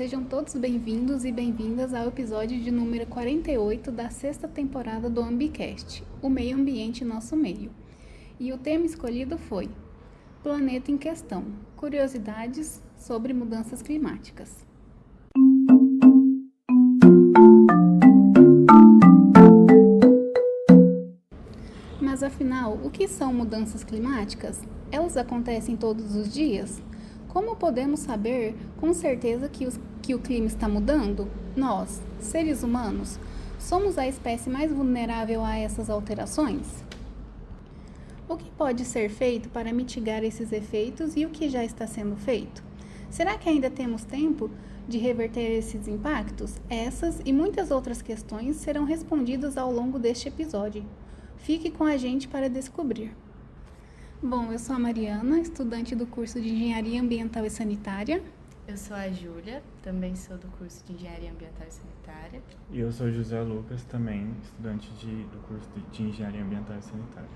Sejam todos bem-vindos e bem-vindas ao episódio de número 48 da sexta temporada do Ambicast, o meio ambiente nosso meio. E o tema escolhido foi Planeta em Questão, curiosidades sobre mudanças climáticas. Mas afinal, o que são mudanças climáticas? Elas acontecem todos os dias? Como podemos saber com certeza que o clima está mudando? Nós, seres humanos, somos a espécie mais vulnerável a essas alterações? O que pode ser feito para mitigar esses efeitos e o que já está sendo feito? Será que ainda temos tempo de reverter esses impactos? Essas e muitas outras questões serão respondidas ao longo deste episódio. Fique com a gente para descobrir. Bom, eu sou a Mariana, estudante do curso de Engenharia Ambiental e Sanitária. Eu sou a Júlia, também sou do curso de Engenharia Ambiental e Sanitária. E eu sou o José Lucas, também estudante do curso de Engenharia Ambiental e Sanitária.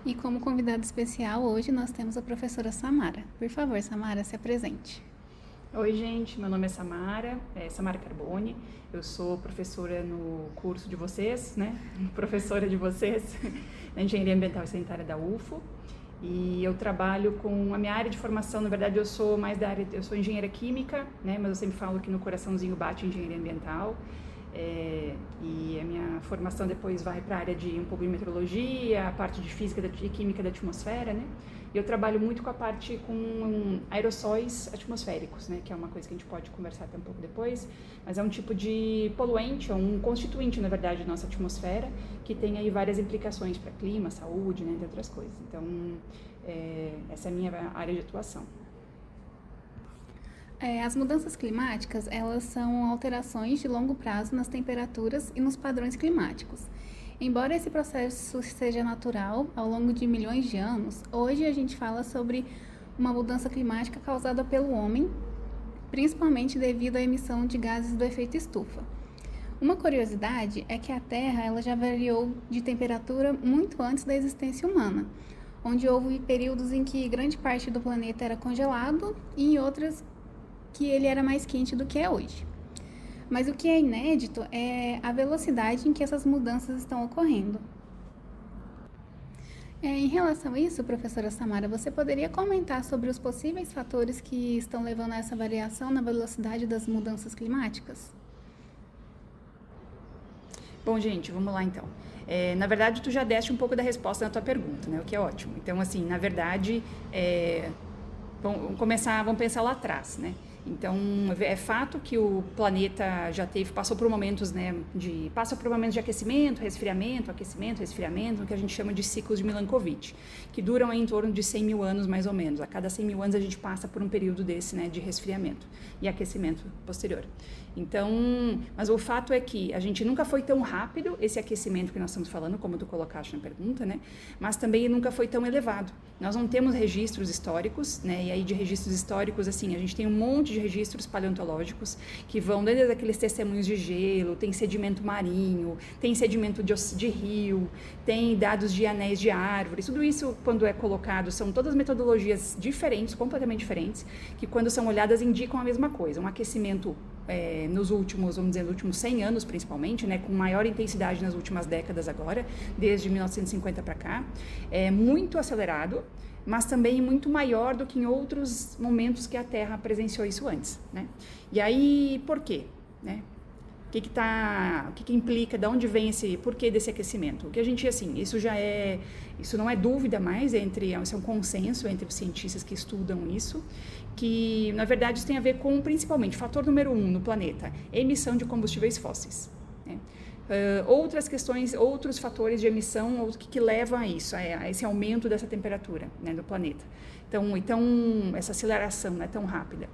E como convidado especial, hoje nós temos a professora Samara. Por favor, Samara, se apresente. Oi, gente, meu nome é Samara Carboni, eu sou professora no curso de vocês, professora de vocês, na Engenharia Ambiental e Sanitária da UFO, e eu trabalho com a minha área de formação. Na verdade, eu sou eu sou engenheira química, mas eu sempre falo que no coraçãozinho bate engenharia ambiental, e a minha formação depois vai para a área de um pouco de meteorologia, a parte de física e química da atmosfera, E eu trabalho muito com a parte com aerossóis atmosféricos, que é uma coisa que a gente pode conversar até um pouco depois, mas é um tipo de poluente, é um constituinte, na verdade, da nossa atmosfera, que tem aí várias implicações para clima, saúde, entre outras coisas. Então, essa é a minha área de atuação. As mudanças climáticas, elas são alterações de longo prazo nas temperaturas e nos padrões climáticos. Embora esse processo seja natural ao longo de milhões de anos, hoje a gente fala sobre uma mudança climática causada pelo homem, principalmente devido à emissão de gases do efeito estufa. Uma curiosidade é que a Terra ela já variou de temperatura muito antes da existência humana, onde houve períodos em que grande parte do planeta era congelado e em outras que ele era mais quente do que é hoje. Mas o que é inédito é a velocidade em que essas mudanças estão ocorrendo. Em relação a isso, professora Samara, você poderia comentar sobre os possíveis fatores que estão levando a essa variação na velocidade das mudanças climáticas? Bom, gente, vamos lá então. Na verdade, tu já deste um pouco da resposta na tua pergunta, o que é ótimo. Então, assim, na verdade, vamos pensar lá atrás, Então, é fato que o planeta passou por momentos de aquecimento, resfriamento, resfriamento, que a gente chama de ciclos de Milankovitch, que duram em torno de 100 mil anos, mais ou menos. A cada 100 mil anos a gente passa por um período desse, de resfriamento e aquecimento posterior. Então, mas o fato é que a gente nunca foi tão rápido, esse aquecimento que nós estamos falando, como tu colocaste na pergunta, mas também nunca foi tão elevado. Nós não temos registros históricos, e aí de registros históricos, assim, a gente tem um monte de registros paleontológicos que vão desde aqueles testemunhos de gelo, tem sedimento marinho, tem sedimento de rio, tem dados de anéis de árvores. Tudo isso, quando é colocado, são todas metodologias diferentes, completamente diferentes, que quando são olhadas indicam a mesma coisa, um aquecimento nos últimos 100 anos principalmente, com maior intensidade nas últimas décadas agora, desde 1950 para cá, muito acelerado, mas também muito maior do que em outros momentos que a Terra presenciou isso antes, E aí, por quê? O que implica, de onde vem esse porquê desse aquecimento? O que a gente, assim, isso não é dúvida mais, isso é um consenso entre os cientistas que estudam isso, que, na verdade, isso tem a ver com, principalmente, fator número 1 no planeta, emissão de combustíveis fósseis. Outras questões, outros fatores de emissão que levam a isso, a esse aumento dessa temperatura do planeta. Então, essa aceleração tão rápida.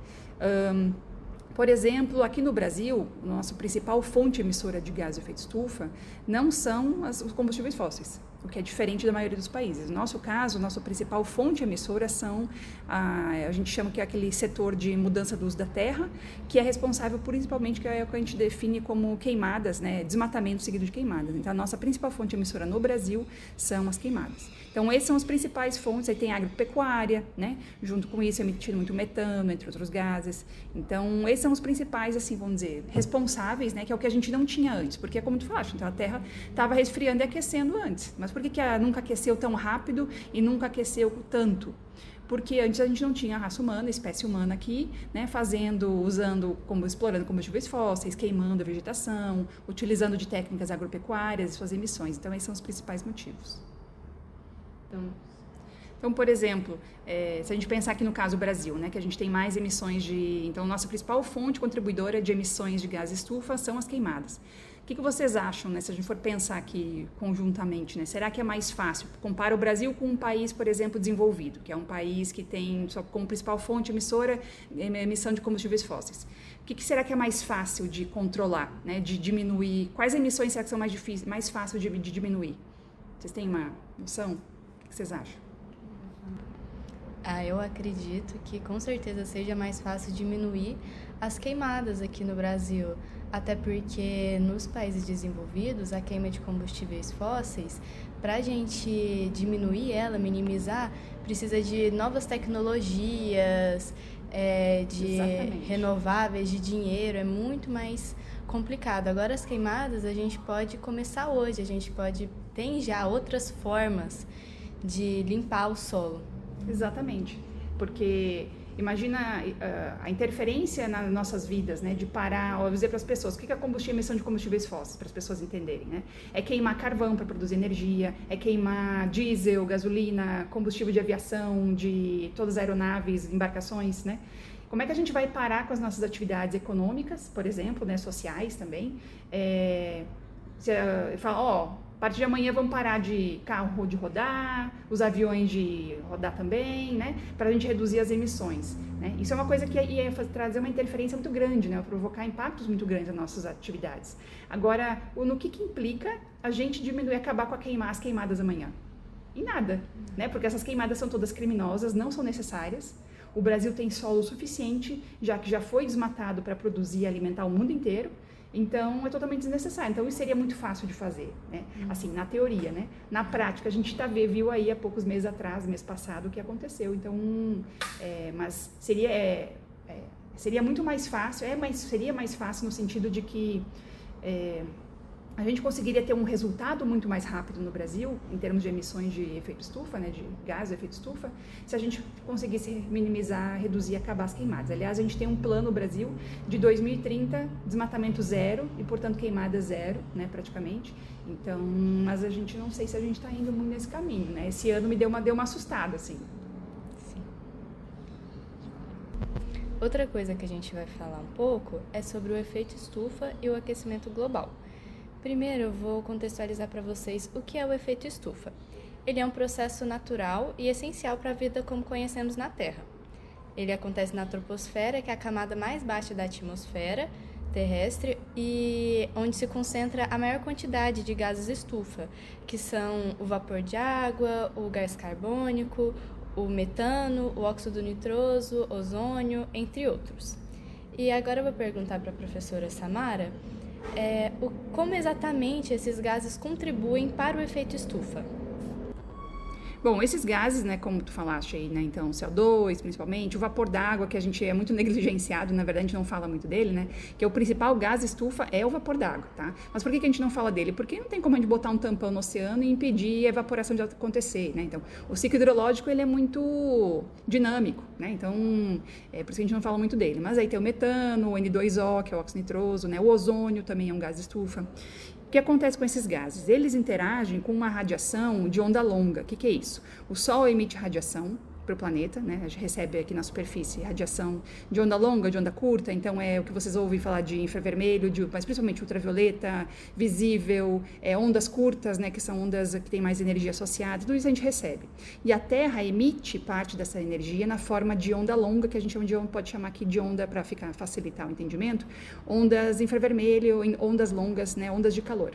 Por exemplo, aqui no Brasil, nossa principal fonte emissora de gás de efeito estufa não são os combustíveis fósseis. o que é diferente da maioria dos países. No nosso caso, nossa principal fonte emissora são, a gente chama que é aquele setor de mudança do uso da terra, que é responsável principalmente, que é o que a gente define como queimadas, né, desmatamento seguido de queimadas. Então, a nossa principal fonte emissora no Brasil são as queimadas. Então, essas são as principais fontes. Aí tem a agropecuária, né, junto com isso é emitido muito metano, entre outros gases. Então, esses são os principais, assim, vamos dizer, responsáveis, né, que é o que a gente não tinha antes, porque é como tu falaste, então a terra estava resfriando e aquecendo antes. Mas por que nunca aqueceu tão rápido e nunca aqueceu tanto? Porque antes a gente não tinha a raça humana, a espécie humana aqui, né, explorando combustíveis fósseis, queimando a vegetação, utilizando de técnicas agropecuárias e suas emissões. Então, esses são os principais motivos. Então, por exemplo, se a gente pensar aqui no caso do Brasil, né, que a gente tem mais emissões Então, nossa principal fonte contribuidora de emissões de gás estufa são as queimadas. O que vocês acham, né, se a gente for pensar aqui conjuntamente, né? Será que é mais fácil? Compara o Brasil com um país, por exemplo, desenvolvido, que é um país que tem só como principal fonte emissora emissão de combustíveis fósseis. O que será que é mais fácil de controlar, né, de diminuir? Quais emissões será que são mais fáceis de diminuir? Vocês têm uma noção? O que vocês acham? Eu acredito que com certeza seja mais fácil diminuir as queimadas aqui no Brasil, até porque nos países desenvolvidos a queima de combustíveis fósseis, para a gente diminuir ela, minimizar, precisa de novas tecnologias, de Exatamente. Renováveis, de dinheiro, é muito mais complicado. Agora as queimadas a gente pode começar hoje, tem já outras formas de limpar o solo. Exatamente, porque imagina a interferência nas nossas vidas, né, de parar, vou dizer para as pessoas, o que é a emissão de combustíveis fósseis, para as pessoas entenderem, né? É queimar carvão para produzir energia, é queimar diesel, gasolina, combustível de aviação, de todas as aeronaves, embarcações, né? Como é que a gente vai parar com as nossas atividades econômicas, por exemplo, né, sociais também? A partir de amanhã vamos parar de carro de rodar, os aviões de rodar também, né? Para a gente reduzir as emissões, né? Isso é uma coisa que ia trazer uma interferência muito grande, né? Provocar impactos muito grandes nas nossas atividades. Agora, no que implica a gente diminuir, acabar com as queimadas amanhã? Em nada, né? Porque essas queimadas são todas criminosas, não são necessárias. O Brasil tem solo suficiente, já que já foi desmatado para produzir e alimentar o mundo inteiro. Então, é totalmente desnecessário. Então, isso seria muito fácil de fazer, né? Assim, na teoria, né? Na prática, a gente viu aí há poucos meses atrás, mês passado, o que aconteceu. Então, mas seria muito mais fácil, mas seria mais fácil no sentido de que a gente conseguiria ter um resultado muito mais rápido no Brasil, em termos de emissões de efeito estufa, né, de gás de efeito estufa, se a gente conseguisse minimizar, reduzir, acabar as queimadas. Aliás, a gente tem um plano no Brasil de 2030, desmatamento zero e, portanto, queimada zero, né, praticamente. Então, mas a gente não sei se a gente está indo muito nesse caminho, né? Esse ano me deu uma assustada, assim. Sim. Outra coisa que a gente vai falar um pouco é sobre o efeito estufa e o aquecimento global. Primeiro, eu vou contextualizar para vocês o que é o efeito estufa. Ele é um processo natural e essencial para a vida como conhecemos na Terra. Ele acontece na troposfera, que é a camada mais baixa da atmosfera terrestre e onde se concentra a maior quantidade de gases estufa, que são o vapor de água, o gás carbônico, o metano, o óxido nitroso, ozônio, entre outros. E agora eu vou perguntar para a professora Samara como exatamente esses gases contribuem para o efeito estufa. Bom, esses gases, né, como tu falaste aí, né, então CO2 principalmente, o vapor d'água, que a gente é muito negligenciado, na verdade a gente não fala muito dele, né, que é o principal gás estufa é o vapor d'água, tá? Mas por que a gente não fala dele? Porque não tem como a gente botar um tampão no oceano e impedir a evaporação de acontecer, né? Então, o ciclo hidrológico, ele é muito dinâmico, né? Então, por isso que a gente não fala muito dele. Mas aí tem o metano, o N2O, que é o óxido nitroso, né? O ozônio também é um gás estufa. O que acontece com esses gases? Eles interagem com uma radiação de onda longa. O que é isso? O Sol emite radiação para o planeta, né? A gente recebe aqui na superfície radiação de onda longa, de onda curta, então é o que vocês ouvem falar de infravermelho, mas principalmente ultravioleta, visível, ondas curtas, né? Que são ondas que têm mais energia associada, tudo isso a gente recebe. E a Terra emite parte dessa energia na forma de onda longa, que a gente pode chamar aqui de onda, para facilitar o entendimento, ondas infravermelho, ondas longas, né? Ondas de calor.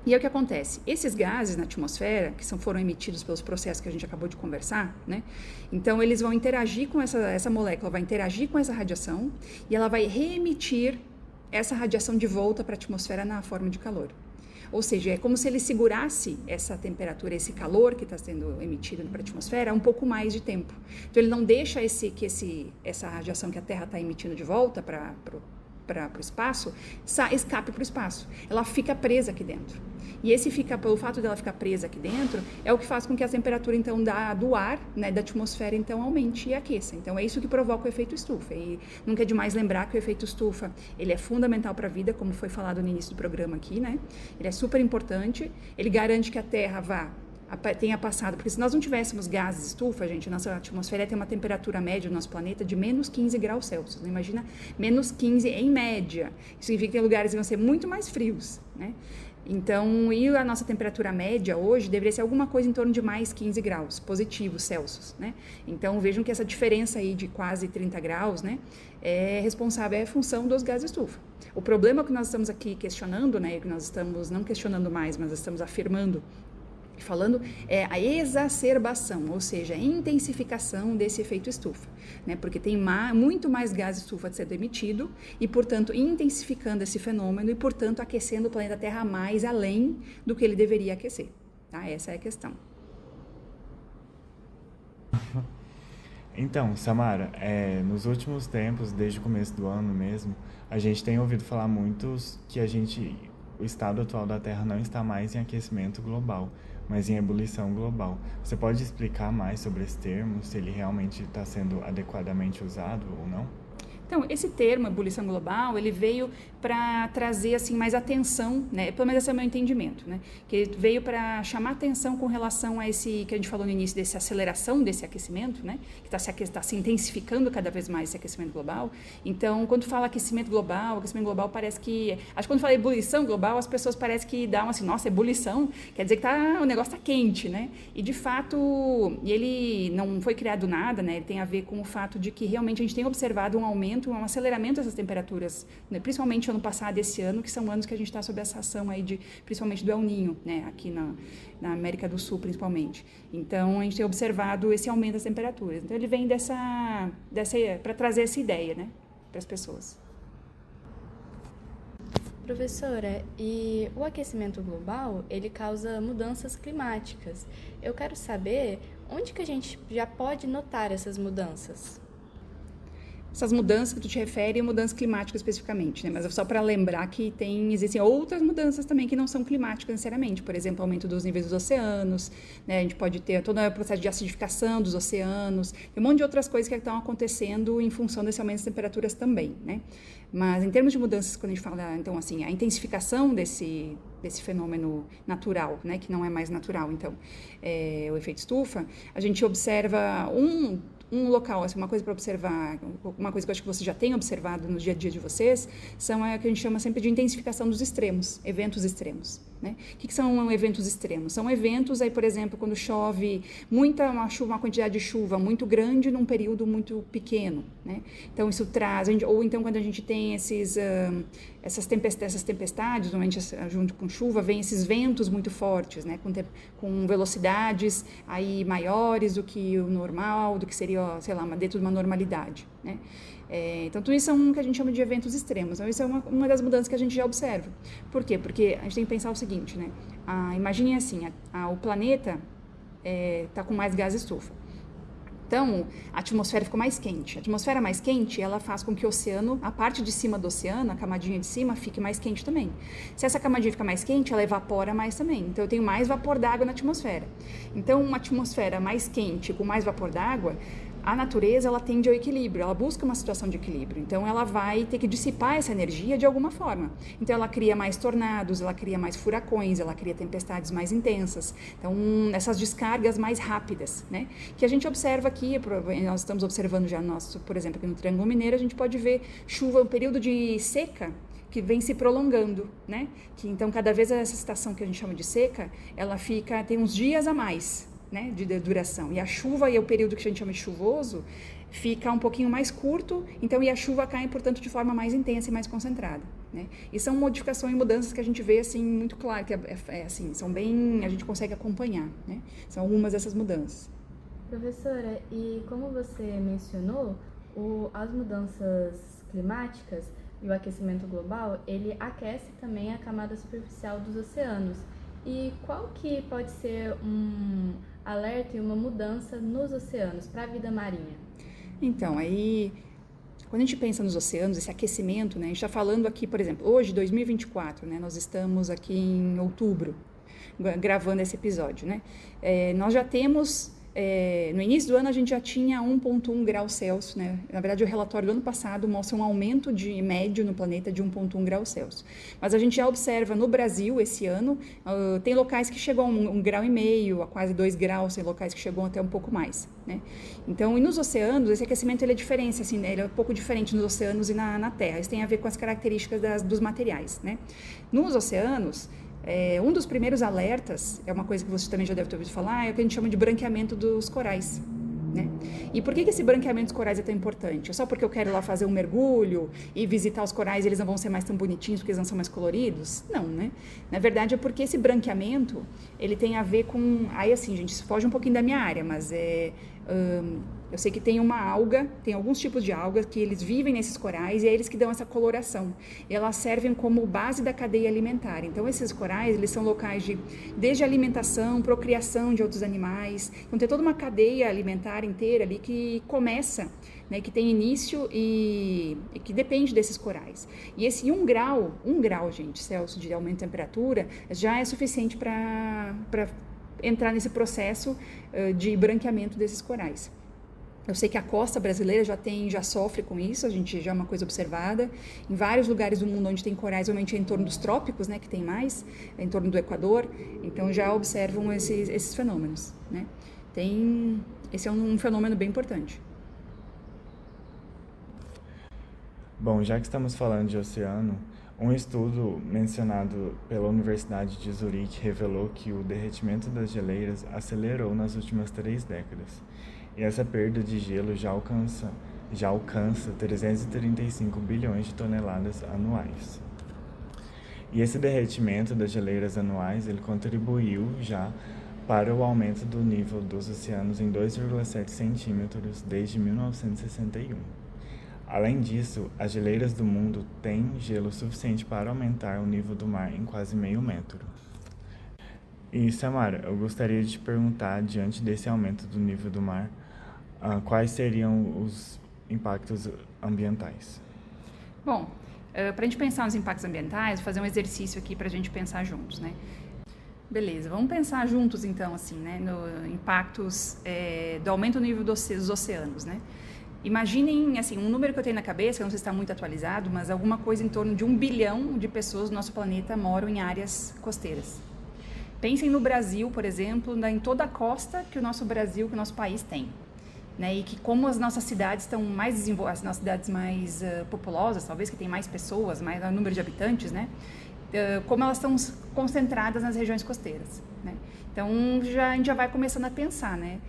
E é o que acontece, esses gases na atmosfera, que foram emitidos pelos processos que a gente acabou de conversar, né? Então eles vão interagir com essa molécula, vai interagir com essa radiação e ela vai reemitir essa radiação de volta para a atmosfera na forma de calor. Ou seja, é como se ele segurasse essa temperatura, esse calor que está sendo emitido para a atmosfera um pouco mais de tempo. Então ele não deixa essa radiação que a Terra está emitindo de volta para o espaço, escape para o espaço. Ela fica presa aqui dentro. E pelo fato dela ficar presa aqui dentro, é o que faz com que a temperatura, então, do ar, né, da atmosfera, então, aumente e aqueça. Então, é isso que provoca o efeito estufa. E nunca é demais lembrar que o efeito estufa, ele é fundamental para a vida, como foi falado no início do programa aqui, né? Ele é super importante, ele garante que a Terra tenha passado, porque se nós não tivéssemos gases estufa, gente, nossa atmosfera tem uma temperatura média do nosso planeta de menos 15 graus Celsius, né? Imagina, menos 15 em média, isso significa que tem lugares que vão ser muito mais frios, né? Então, e a nossa temperatura média hoje deveria ser alguma coisa em torno de mais 15 graus positivos Celsius, né? Então, vejam que essa diferença aí de quase 30 graus, né, é função dos gases estufa. O problema que nós estamos aqui questionando, né, que nós estamos não questionando mais, mas estamos afirmando, falando, é a exacerbação, ou seja, a intensificação desse efeito estufa, né? Porque tem muito mais gás estufa sendo emitido e, portanto, intensificando esse fenômeno e, portanto, aquecendo o planeta Terra mais além do que ele deveria aquecer, tá? Essa é a questão. Então, Samara, nos últimos tempos, desde o começo do ano mesmo, a gente tem ouvido falar muito que o estado atual da Terra não está mais em aquecimento global, mas em ebulição global. Você pode explicar mais sobre esse termo, se ele realmente está sendo adequadamente usado ou não? Então, esse termo, ebulição global, ele veio para trazer assim, mais atenção, né? Pelo menos esse é o meu entendimento, né? Que ele veio para chamar atenção com relação a esse que a gente falou no início, dessa aceleração desse aquecimento, né? Que está se intensificando cada vez mais esse aquecimento global. Então, quando fala aquecimento global parece que... Acho que quando fala ebulição global, as pessoas parecem que dão assim, nossa, ebulição, quer dizer que o negócio está quente, né? E, de fato, ele não foi criado nada, né? Ele tem a ver com o fato de que realmente a gente tem observado um aumento, um aceleramento dessas temperaturas, né? Principalmente ano passado e esse ano, que são anos que a gente está sob essa ação aí principalmente do El Niño, né? Aqui na América do Sul, principalmente. Então, a gente tem observado esse aumento das temperaturas. Então, ele vem para trazer essa ideia, né? Para as pessoas. Professora, e o aquecimento global, ele causa mudanças climáticas. Eu quero saber onde que a gente já pode notar essas mudanças? Essas mudanças que tu te refere a mudanças climáticas especificamente, né? Mas é só para lembrar que existem outras mudanças também que não são climáticas necessariamente. Por exemplo, aumento dos níveis dos oceanos, né? A gente pode ter todo o processo de acidificação dos oceanos, tem um monte de outras coisas que estão acontecendo em função desse aumento das temperaturas também, né? Mas em termos de mudanças, quando a gente fala, então, assim, a intensificação desse fenômeno natural, né? Que não é mais natural, então, o efeito estufa, a gente observa um local, assim, uma coisa para observar, uma coisa que eu acho que vocês já têm observado no dia a dia de vocês, são o que a gente chama sempre de intensificação dos extremos, eventos extremos, né? O que são eventos extremos? São eventos, aí, por exemplo, quando chove uma quantidade de chuva muito grande num período muito pequeno, né? Então, isso traz, ou então quando a gente tem essas tempestades, normalmente junto com chuva, vem esses ventos muito fortes, né? Com velocidades aí maiores do que o normal, do que seria, sei lá, dentro de uma normalidade, né? Então, tudo isso é que a gente chama de eventos extremos. Então, isso é uma das mudanças que a gente já observa. Por quê? Porque a gente tem que pensar o seguinte, né? Imaginem assim, o planeta está com mais gás estufa. Então, a atmosfera ficou mais quente. A atmosfera mais quente, ela faz com que o oceano, a parte de cima do oceano, a camadinha de cima, fique mais quente também. Se essa camadinha fica mais quente, ela evapora mais também. Então, eu tenho mais vapor d'água na atmosfera. Então, uma atmosfera mais quente, com mais vapor d'água, a natureza, ela tende ao equilíbrio, ela busca uma situação de equilíbrio. Então, ela vai ter que dissipar essa energia de alguma forma. Então, ela cria mais tornados, ela cria mais furacões, ela cria tempestades mais intensas. Então, essas descargas mais rápidas, né? Que a gente observa aqui, nós estamos observando já, por exemplo, aqui no Triângulo Mineiro, a gente pode ver chuva, um período de seca, que vem se prolongando, né? Que, então, cada vez essa estação que a gente chama de seca, ela tem uns dias a mais, né, de duração. E a chuva e o período que a gente chama de chuvoso fica um pouquinho mais curto, então e a chuva cai, portanto, de forma mais intensa e mais concentrada, né? E são modificações e mudanças que a gente vê assim muito claro, que assim, são bem, a gente consegue acompanhar, né? São algumas dessas mudanças. Professora, e como você mencionou, as mudanças climáticas e o aquecimento global, ele aquece também a camada superficial dos oceanos. E qual que pode ser um alerta e uma mudança nos oceanos para a vida marinha? Então, aí, quando a gente pensa nos oceanos, esse aquecimento, né, a gente está falando aqui, por exemplo, hoje, 2024, né, nós estamos aqui em outubro, gravando esse episódio, né? Nós já temos, no início do ano, a gente já tinha 1,1 graus Celsius, né? Na verdade, o relatório do ano passado mostra um aumento de médio no planeta de 1,1 graus Celsius. Mas a gente já observa no Brasil, esse ano, tem locais que chegam a 1,5 graus, a quase 2 graus, tem locais que chegam até um pouco mais, né? Então, e nos oceanos, esse aquecimento ele é diferente, assim, né? Ele é um pouco diferente nos oceanos e na Terra. Isso tem a ver com as características dos materiais, né? Nos oceanos, um dos primeiros alertas, é uma coisa que você também já deve ter ouvido falar, é o que a gente chama de branqueamento dos corais, né? E por que esse branqueamento dos corais é tão importante? É só porque eu quero ir lá fazer um mergulho e visitar os corais e eles não vão ser mais tão bonitinhos porque eles não são mais coloridos? Não, né? Na verdade é porque esse branqueamento, ele tem a ver com... Aí assim, gente, isso foge um pouquinho da minha área, mas eu sei que tem uma alga, tem alguns tipos de algas que eles vivem nesses corais e é eles que dão essa coloração. E elas servem como base da cadeia alimentar. Então, esses corais, eles são locais desde alimentação, procriação de outros animais. Então, tem toda uma cadeia alimentar inteira ali que começa, né, que tem início e que depende desses corais. E esse 1 grau, gente, Celsius de aumento de temperatura, já é suficiente para entrar nesse processo de branqueamento desses corais. Eu sei que a costa brasileira já sofre com isso, a gente já é uma coisa observada. Em vários lugares do mundo onde tem corais, realmente é em torno dos trópicos, né, que tem mais, é em torno do Equador, então já observam esses fenômenos, né? Esse é um fenômeno bem importante. Bom, já que estamos falando de oceano, um estudo mencionado pela Universidade de Zurique revelou que o derretimento das geleiras acelerou nas últimas 3 décadas. E essa perda de gelo já alcança 335 bilhões de toneladas anuais. E esse derretimento das geleiras anuais, ele contribuiu já para o aumento do nível dos oceanos em 2,7 centímetros desde 1961. Além disso, as geleiras do mundo têm gelo suficiente para aumentar o nível do mar em quase meio metro. E, Samara, eu gostaria de te perguntar, diante desse aumento do nível do mar, quais seriam os impactos ambientais? Bom, para a gente pensar nos impactos ambientais, vou fazer um exercício aqui para a gente pensar juntos, né? Beleza, vamos pensar juntos então, assim, né, no impactos do aumento do nível dos oceanos, né? Imaginem, assim, um número que eu tenho na cabeça, não sei se está muito atualizado, mas alguma coisa em torno de 1 bilhão de pessoas do nosso planeta moram em áreas costeiras. Pensem no Brasil, por exemplo, em toda a costa que o nosso Brasil, que o nosso país tem, né? E que como as nossas cidades estão mais desenvolvidas, as nossas cidades mais populosas, talvez, que tem mais pessoas, mais número de habitantes, né? Como elas estão concentradas nas regiões costeiras, né? Então, a gente já vai começando a pensar, né?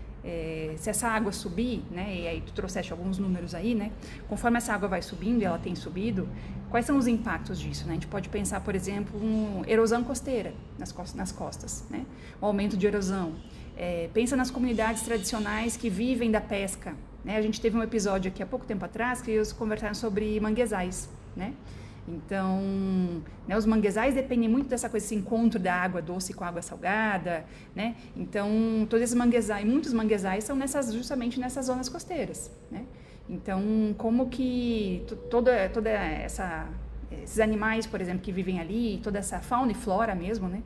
Se essa água subir, né, e aí tu trouxeste alguns números aí, né, conforme essa água vai subindo, e ela tem subido, quais são os impactos disso, né? A gente pode pensar, por exemplo, erosão costeira nas costas, né, o aumento de erosão. Pensa nas comunidades tradicionais que vivem da pesca, né? A gente teve um episódio aqui há pouco tempo atrás que eles conversaram sobre manguezais, né? Então, né, os manguezais dependem muito dessa coisa, esse encontro da água doce com a água salgada, né? Então, todos esses manguezais, muitos manguezais são justamente nessas zonas costeiras, né? Então, como que esses animais, por exemplo, que vivem ali, toda essa fauna e flora mesmo, né,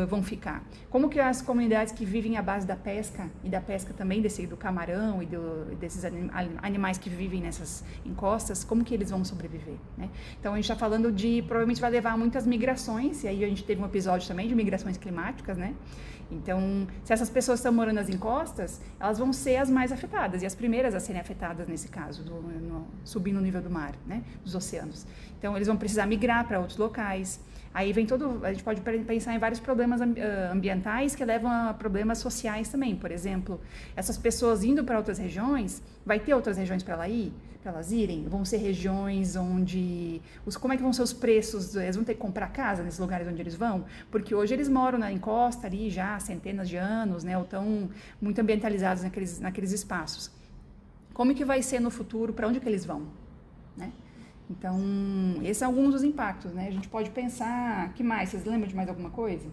vão ficar? Como que as comunidades que vivem à base da pesca, e da pesca também do camarão e desses animais que vivem nessas encostas, como que eles vão sobreviver, né? Então, a gente está falando provavelmente vai levar a muitas migrações, e aí a gente teve um episódio também de migrações climáticas, né? Então, se essas pessoas estão morando nas encostas, elas vão ser as mais afetadas, e as primeiras a serem afetadas nesse caso, subindo o nível do mar, né, dos oceanos. Então, eles vão precisar migrar para outros locais. Aí vem a gente pode pensar em vários problemas ambientais que levam a problemas sociais também. Por exemplo, essas pessoas indo para outras regiões, vai ter outras regiões para elas irem? Vão ser regiões onde... como é que vão ser os preços? Eles vão ter que comprar casa nesses lugares onde eles vão? Porque hoje eles moram na encosta ali já há centenas de anos, né? Ou estão muito ambientalizados naqueles espaços. Como é que vai ser no futuro? Para onde que eles vão? Né? Então, esses são alguns dos impactos, né? A gente pode pensar, que mais? Vocês lembram de mais alguma coisa?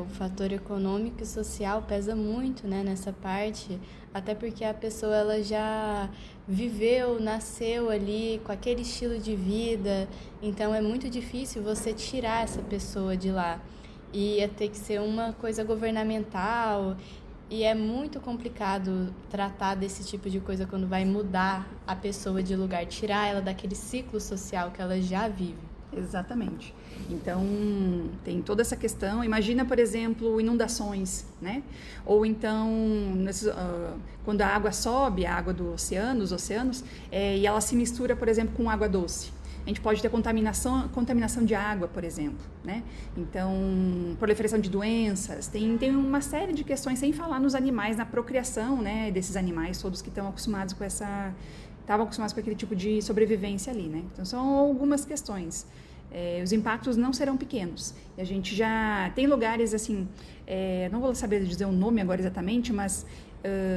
O fator econômico e social pesa muito, né, nessa parte, até porque a pessoa ela já viveu, nasceu ali com aquele estilo de vida, então é muito difícil você tirar essa pessoa de lá. E ia ter que ser uma coisa governamental. E é muito complicado tratar desse tipo de coisa quando vai mudar a pessoa de lugar, tirar ela daquele ciclo social que ela já vive. Exatamente. Então, tem toda essa questão. Imagina, por exemplo, inundações, né? Ou então, quando a água sobe, a água dos oceanos, e ela se mistura, por exemplo, com água doce. A gente pode ter contaminação de água, por exemplo, né? Então, proliferação de doenças, tem uma série de questões, sem falar nos animais, na procriação, né, desses animais todos que estavam acostumados com aquele tipo de sobrevivência ali, né? Então, são algumas questões. Os impactos não serão pequenos. E a gente já tem lugares, assim, não vou saber dizer o nome agora exatamente, mas...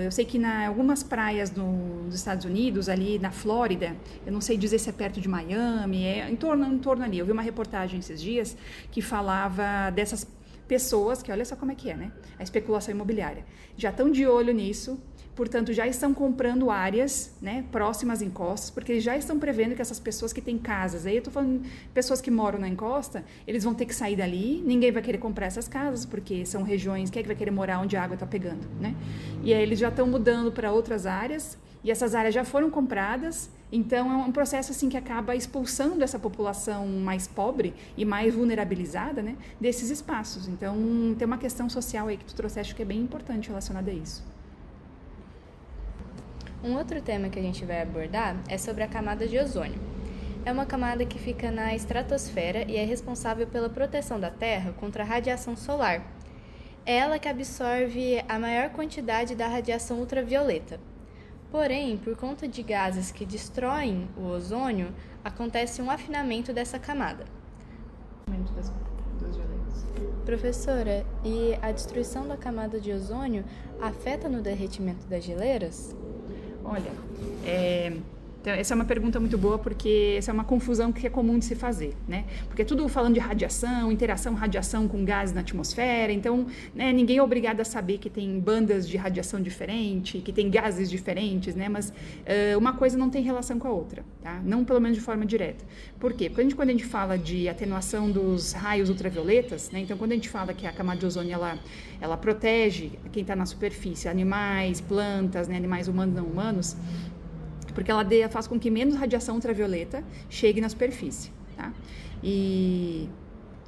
eu sei que em algumas praias dos Estados Unidos, ali na Flórida, eu não sei dizer se é perto de Miami, em torno ali. Eu vi uma reportagem esses dias que falava dessas pessoas, que olha só como é que é, né? A especulação imobiliária. Já estão de olho nisso, portanto, já estão comprando áreas, né, próximas às encostas, porque eles já estão prevendo que essas pessoas que têm casas, aí eu estou falando pessoas que moram na encosta, eles vão ter que sair dali, ninguém vai querer comprar essas casas, porque são regiões, quem é que vai querer morar onde a água está pegando, né? E aí eles já estão mudando para outras áreas, e essas áreas já foram compradas, então é um processo assim que acaba expulsando essa população mais pobre e mais vulnerabilizada, né, desses espaços. Então tem uma questão social aí que tu trouxeste que é bem importante relacionada a isso. Um outro tema que a gente vai abordar é sobre a camada de ozônio. É uma camada que fica na estratosfera e é responsável pela proteção da Terra contra a radiação solar. É ela que absorve a maior quantidade da radiação ultravioleta. Porém, por conta de gases que destroem o ozônio, acontece um afinamento dessa camada. Professora, e a destruição da camada de ozônio afeta no derretimento das geleiras? Olha, essa é uma pergunta muito boa, porque essa é uma confusão que é comum de se fazer, né? Porque é tudo falando de radiação, radiação com gases na atmosfera, então, né, ninguém é obrigado a saber que tem bandas de radiação diferente, que tem gases diferentes, né? Mas uma coisa não tem relação com a outra, tá? Não pelo menos de forma direta. Por quê? Porque quando a gente fala de atenuação dos raios ultravioletas, né? Então, quando a gente fala que a camada de ozônio, ela protege quem está na superfície, animais, plantas, né? Animais humanos e não humanos, porque ela faz com que menos radiação ultravioleta chegue na superfície, tá?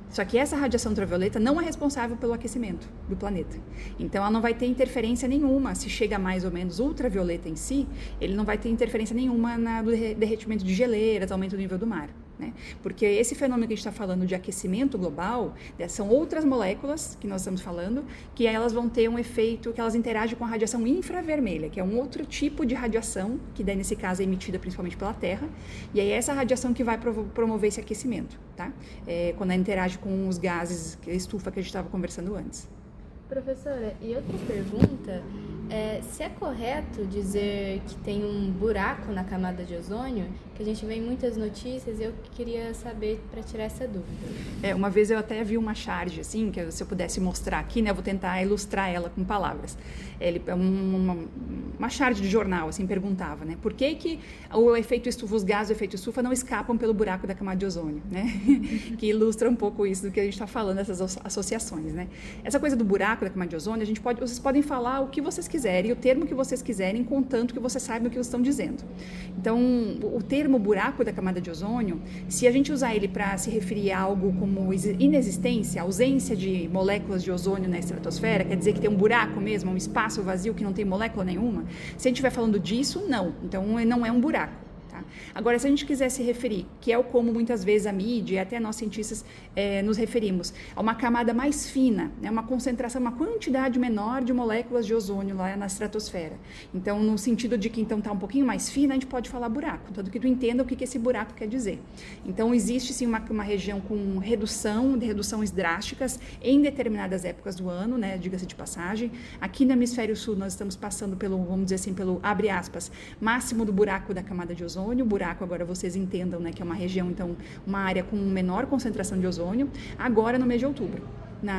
Só que essa radiação ultravioleta não é responsável pelo aquecimento do planeta. Então, ela não vai ter interferência nenhuma. Se chega mais ou menos ultravioleta em si, ele não vai ter interferência nenhuma no derretimento de geleiras, aumento do nível do mar, né? Porque esse fenômeno que a gente está falando de aquecimento global, são outras moléculas que nós estamos falando, que elas vão ter um efeito, que elas interagem com a radiação infravermelha, que é um outro tipo de radiação, que daí nesse caso é emitida principalmente pela Terra, e aí é essa radiação que vai promover esse aquecimento, tá? Quando ela interage com os gases, a estufa que a gente estava conversando antes. Professora, e outra pergunta, se é correto dizer que tem um buraco na camada de ozônio, que a gente vê em muitas notícias, eu queria saber para tirar essa dúvida. Uma vez eu até vi uma charge, assim, que se eu pudesse mostrar aqui, né, eu vou tentar ilustrar ela com palavras. Uma charge de jornal, assim, perguntava, né, por que o efeito estufa, os gases do efeito estufa não escapam pelo buraco da camada de ozônio, né, que ilustra um pouco isso do que a gente está falando, essas associações, né. Essa coisa do buraco da camada de ozônio, vocês podem falar o que vocês quiserem, o termo que vocês quiserem, contanto que vocês saibam o que vocês estão dizendo. Então, o termo buraco da camada de ozônio, se a gente usar ele para se referir a algo como inexistência, ausência de moléculas de ozônio na estratosfera, quer dizer que tem um buraco mesmo, um espaço vazio que não tem molécula nenhuma, se a gente estiver falando disso, não. Então, não é um buraco. Tá? Agora, se a gente quiser se referir, que é o como muitas vezes a mídia e até nós cientistas nos referimos, a uma camada mais fina, né, uma concentração, uma quantidade menor de moléculas de ozônio lá na estratosfera. Então, no sentido de que então está um pouquinho mais fina, a gente pode falar buraco, tanto que tu entenda o que esse buraco quer dizer. Então, existe sim uma região com reduções drásticas em determinadas épocas do ano, né, diga-se de passagem. Aqui no hemisfério sul nós estamos passando pelo, vamos dizer assim, pelo, abre aspas, máximo do buraco da camada de ozônio. O buraco, agora vocês entendam, né, que é uma região, então, uma área com menor concentração de ozônio, agora no mês de outubro.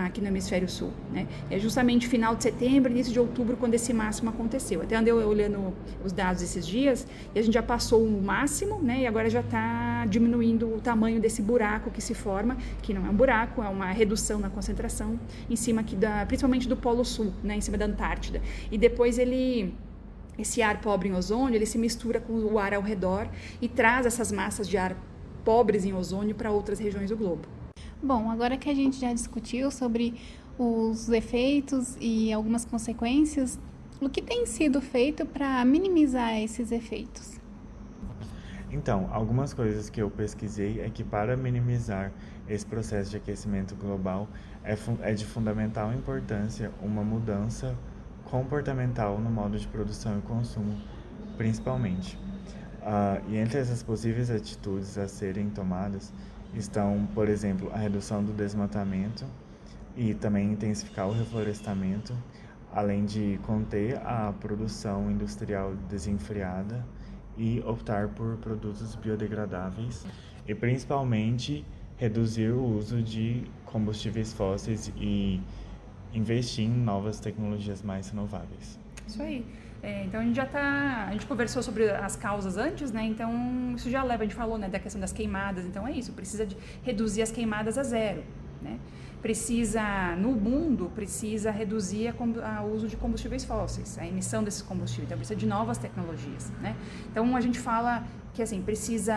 Aqui no hemisfério sul, né? É justamente final de setembro, início de outubro, quando esse máximo aconteceu. Até andei olhando os dados esses dias e a gente já passou o máximo, né? E agora já está diminuindo o tamanho desse buraco que se forma, que não é um buraco, é uma redução na concentração em cima aqui principalmente do Polo Sul, né? Em cima da Antártida. E depois esse ar pobre em ozônio, ele se mistura com o ar ao redor e traz essas massas de ar pobres em ozônio para outras regiões do globo. Bom, agora que a gente já discutiu sobre os efeitos e algumas consequências, o que tem sido feito para minimizar esses efeitos? Então, algumas coisas que eu pesquisei é que para minimizar esse processo de aquecimento global é de fundamental importância uma mudança comportamental no modo de produção e consumo, principalmente. E entre essas possíveis atitudes a serem tomadas estão, por exemplo, a redução do desmatamento e também intensificar o reflorestamento, além de conter a produção industrial desenfreada e optar por produtos biodegradáveis e principalmente reduzir o uso de combustíveis fósseis e investir em novas tecnologias mais renováveis. Isso aí. Então a gente conversou sobre as causas antes, né? Então isso já leva, a gente falou, né, da questão das queimadas. Então é isso, precisa de reduzir as queimadas a zero, né? No mundo precisa reduzir o uso de combustíveis fósseis, a emissão desses combustíveis. Então precisa de novas tecnologias, né? Então a gente fala que assim precisa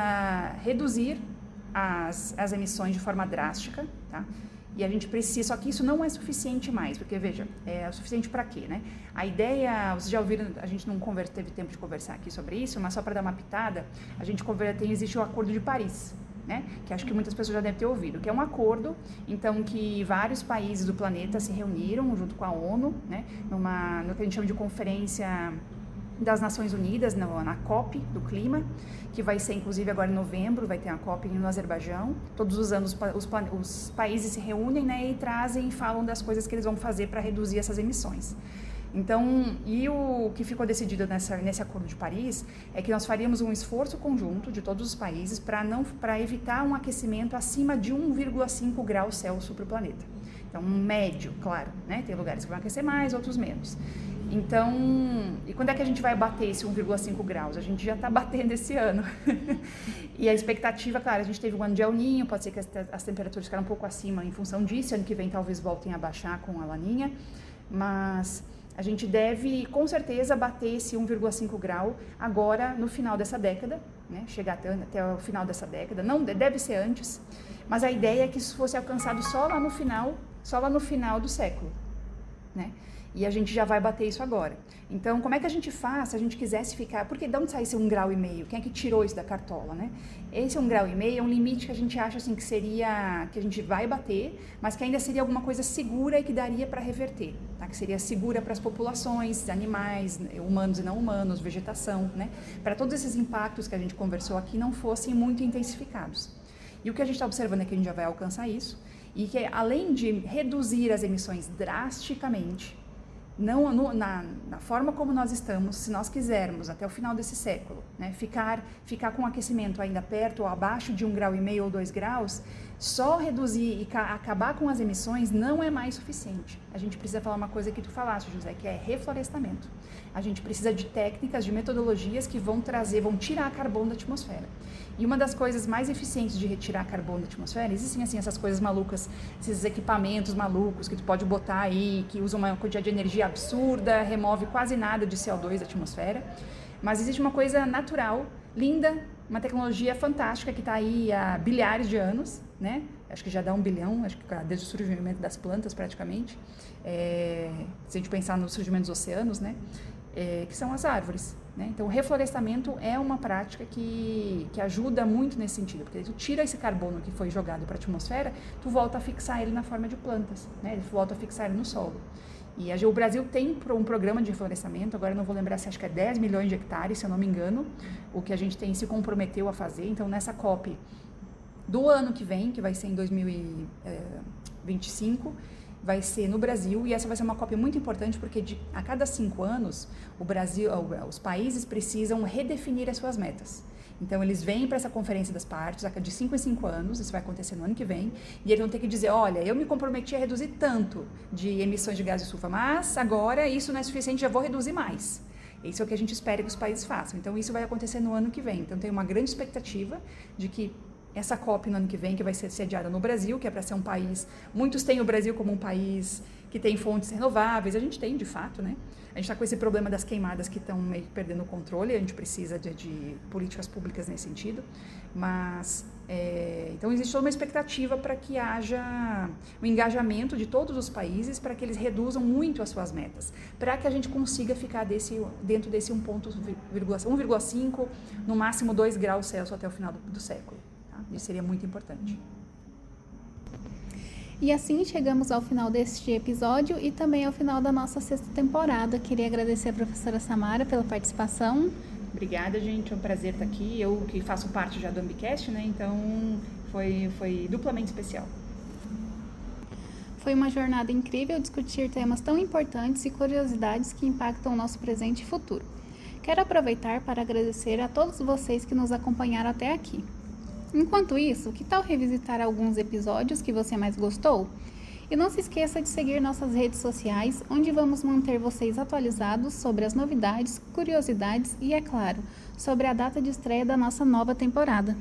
reduzir as emissões de forma drástica, tá? E a gente precisa, só que isso não é suficiente mais, porque veja, é suficiente para quê, né? A ideia, vocês já ouviram, a gente não teve tempo de conversar aqui sobre isso, mas só para dar uma pitada, existe o Acordo de Paris, né? Que acho que muitas pessoas já devem ter ouvido, que é um acordo, então, que vários países do planeta se reuniram junto com a ONU, né? No que a gente chama de Conferência das Nações Unidas, na COP do clima, que vai ser inclusive agora em novembro, vai ter a COP no Azerbaijão. Todos os anos os países se reúnem, né, e trazem e falam das coisas que eles vão fazer para reduzir essas emissões. Então, e o que ficou decidido nesse Acordo de Paris é que nós faríamos um esforço conjunto de todos os países para evitar um aquecimento acima de 1,5 graus Celsius para o planeta. Então, um médio, claro, né? Tem lugares que vão aquecer mais, outros menos. Então, e quando é que a gente vai bater esse 1,5 graus? A gente já está batendo esse ano. E a expectativa, claro, a gente teve um ano de El Niño, pode ser que as temperaturas ficaram um pouco acima em função disso, ano que vem talvez voltem a baixar com a Laninha, mas a gente deve, com certeza, bater esse 1,5 grau agora no final dessa década, né? Chegar até o final dessa década, não deve ser antes, mas a ideia é que isso fosse alcançado só lá no final do século, né? E a gente já vai bater isso agora. Então, como é que a gente faz se a gente quisesse ficar... Porque de onde sai esse 1,5 grau? Quem é que tirou isso da cartola, né? Esse 1,5 grau é um limite que a gente acha assim, que a gente vai bater, mas que ainda seria alguma coisa segura e que daria para reverter, tá? Que seria segura para as populações, animais, humanos e não humanos, vegetação, né? Para todos esses impactos que a gente conversou aqui não fossem muito intensificados. E o que a gente está observando é que a gente já vai alcançar isso e que além de reduzir as emissões drasticamente, na forma como nós estamos, se nós quisermos até o final desse século, né, ficar com o aquecimento ainda perto ou abaixo de 1,5 grau ou 2 graus, só reduzir e acabar com as emissões não é mais suficiente. A gente precisa falar uma coisa que tu falaste, José, que é reflorestamento. A gente precisa de técnicas, de metodologias que vão tirar carbono da atmosfera. E uma das coisas mais eficientes de retirar carbono da atmosfera, existem assim essas coisas malucas, esses equipamentos malucos que tu pode botar aí, que usam uma quantidade de energia absurda, remove quase nada de CO2 da atmosfera. Mas existe uma coisa natural, linda, uma tecnologia fantástica que está aí há bilhares de anos, né? Acho que já dá 1 bilhão, acho que desde o surgimento das plantas praticamente, se a gente pensar no surgimento dos oceanos, né? que são as árvores. Né? Então, o reflorestamento é uma prática que ajuda muito nesse sentido, porque tu tira esse carbono que foi jogado para a atmosfera, tu volta a fixar ele na forma de plantas, né? Ele volta a fixar ele no solo. E o Brasil tem um programa de reflorestamento, agora eu não vou lembrar se acho que é 10 milhões de hectares, se eu não me engano, o que a gente se comprometeu a fazer. Então, nessa COP do ano que vem, que vai ser em 2025, vai ser no Brasil, e essa vai ser uma COP muito importante, porque a cada 5 anos, os países precisam redefinir as suas metas. Então, eles vêm para essa conferência das partes, de 5 em 5 anos, isso vai acontecer no ano que vem, e eles vão ter que dizer, olha, eu me comprometi a reduzir tanto de emissões de gás de estufa, mas agora isso não é suficiente, já vou reduzir mais. Isso é o que a gente espera que os países façam. Então, isso vai acontecer no ano que vem. Então, tem uma grande expectativa de que essa COP no ano que vem, que vai ser sediada no Brasil, que é para ser um país... Muitos têm o Brasil como um país que tem fontes renováveis, a gente tem, de fato, né? A gente está com esse problema das queimadas que estão meio que perdendo o controle, a gente precisa de políticas públicas nesse sentido, mas... então, existe toda uma expectativa para que haja o engajamento de todos os países para que eles reduzam muito as suas metas, para que a gente consiga ficar dentro desse 1,5, no máximo 2 graus Celsius até o final do século. Isso seria muito importante. E assim chegamos ao final deste episódio e também ao final da nossa 6ª temporada. Queria agradecer a professora Samara pela participação. Obrigada, gente. É um prazer estar aqui. Eu que faço parte já do Ambicast, né? Então foi duplamente especial. Foi uma jornada incrível discutir temas tão importantes e curiosidades que impactam o nosso presente e futuro. Quero aproveitar para agradecer a todos vocês que nos acompanharam até aqui. Enquanto isso, que tal revisitar alguns episódios que você mais gostou? E não se esqueça de seguir nossas redes sociais, onde vamos manter vocês atualizados sobre as novidades, curiosidades e, é claro, sobre a data de estreia da nossa nova temporada.